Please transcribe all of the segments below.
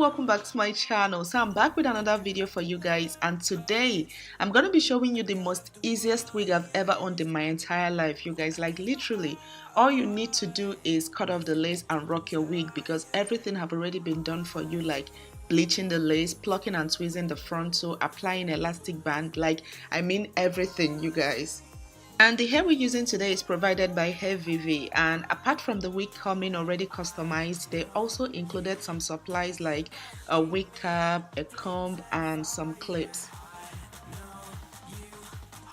welcome back to my channel. So I'm back with another video for you guys, and today I'm going to be showing you the most easiest wig I've ever owned in my entire life, you guys. Like literally all you need to do is cut off the lace and rock your wig, because everything have already been done for you, like bleaching the lace, plucking and tweezing the frontal, applying elastic band, like I mean everything, you guys. And the hair we're using today is provided by Hairvivi, and apart from the wig coming already customized, they also included some supplies like a wig cap, a comb, and some clips.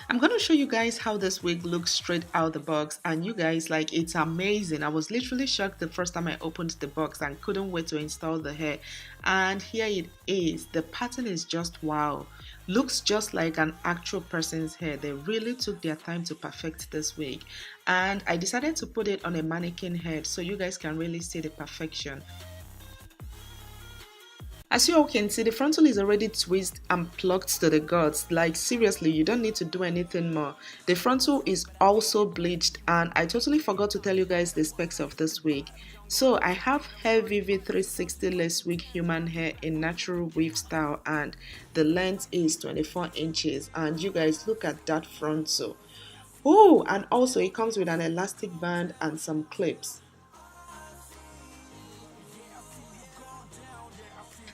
I'm going to show you guys how this wig looks straight out the box, and you guys, like, it's amazing. I was literally shocked the first time I opened the box and couldn't wait to install the hair. And here it is. The pattern is just wow. Looks just like an actual person's hair. They really took their time to perfect this wig, and I decided to put it on a mannequin head so you guys can really see the perfection. As you all can see, the frontal is already twisted and plucked to the guts. Like seriously, you don't need to do anything more. The frontal is also bleached, and I totally forgot to tell you guys the specs of this wig. So I have Hairvivi 360 lace wig human hair in natural weave style, and the length is 24 inches. And you guys, look at that frontal. Oh, and also it comes with an elastic band and some clips.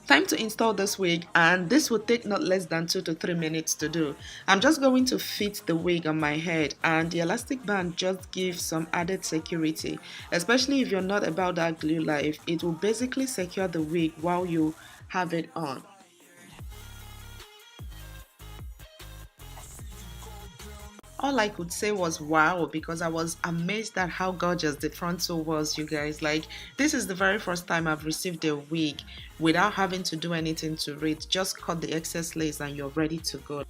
Time to install this wig, and this will take not less than 2 to 3 minutes to do. I'm just going to fit the wig on my head, and the elastic band just gives some added security, especially if you're not about that glue life. It will basically secure the wig while you have it on. All I could say was wow, because I was amazed at how gorgeous the frontal was, you guys. Like, this is the very first time I've received a wig without having to do anything to it. Just cut the excess lace and you're ready to go.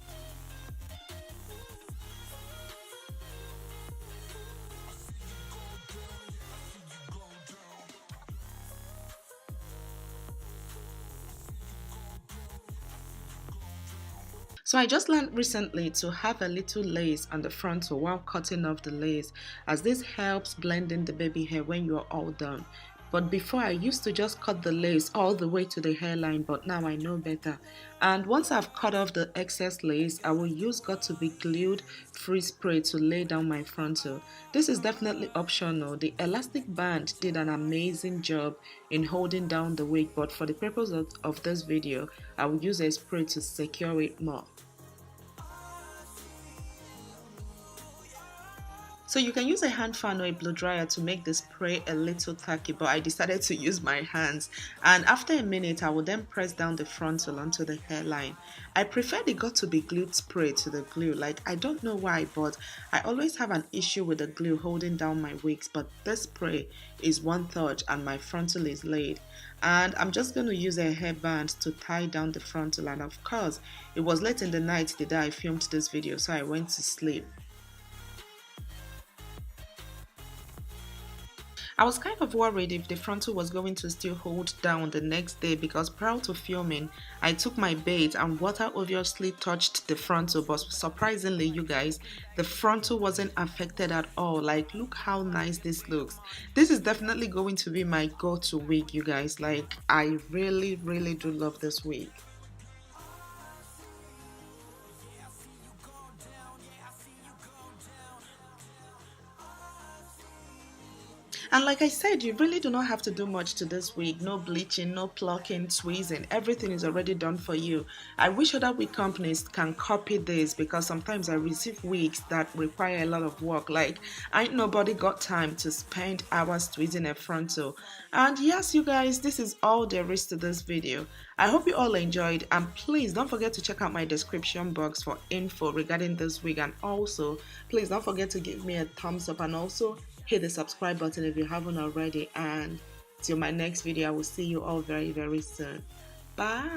So I just learned recently to have a little lace on the frontal while cutting off the lace, as this helps blend in the baby hair when you are all done. But before, I used to just cut the lace all the way to the hairline, but now I know better. And once I've cut off the excess lace, I will use got to be glued free spray to lay down my frontal. This is definitely optional. The elastic band did an amazing job in holding down the wig, but for the purpose of this video, I will use a spray to secure it more. So you can use a hand fan or a blow dryer to make the spray a little tacky, but I decided to use my hands. And after a minute, I will then press down the frontal onto the hairline. I prefer the got to be glued spray to the glue. Like, I don't know why, but I always have an issue with the glue holding down my wigs, but this spray is one touch and my frontal is laid. And I'm just going to use a hairband to tie down the frontal, and of course, it was late in the night the day I filmed this video, so I went to sleep. I was kind of worried if the frontal was going to still hold down the next day, because prior to filming, I took my bait and water obviously touched the frontal, but surprisingly, you guys, the frontal wasn't affected at all. Like, look how nice this looks. This is definitely going to be my go-to wig, you guys. Like, I really do love this wig. And like I said, you really do not have to do much to this wig. No bleaching, no plucking, tweezing. Everything is already done for you. I wish other wig companies can copy this, because sometimes I receive wigs that require a lot of work. Like, ain't nobody got time to spend hours tweezing a frontal. And yes, you guys, this is all there is to this video. I hope you all enjoyed, and please don't forget to check out my description box for info regarding this wig. And also, please don't forget to give me a thumbs up, and also hit the subscribe button if you haven't already. And till my next video, I will see you all very soon. Bye.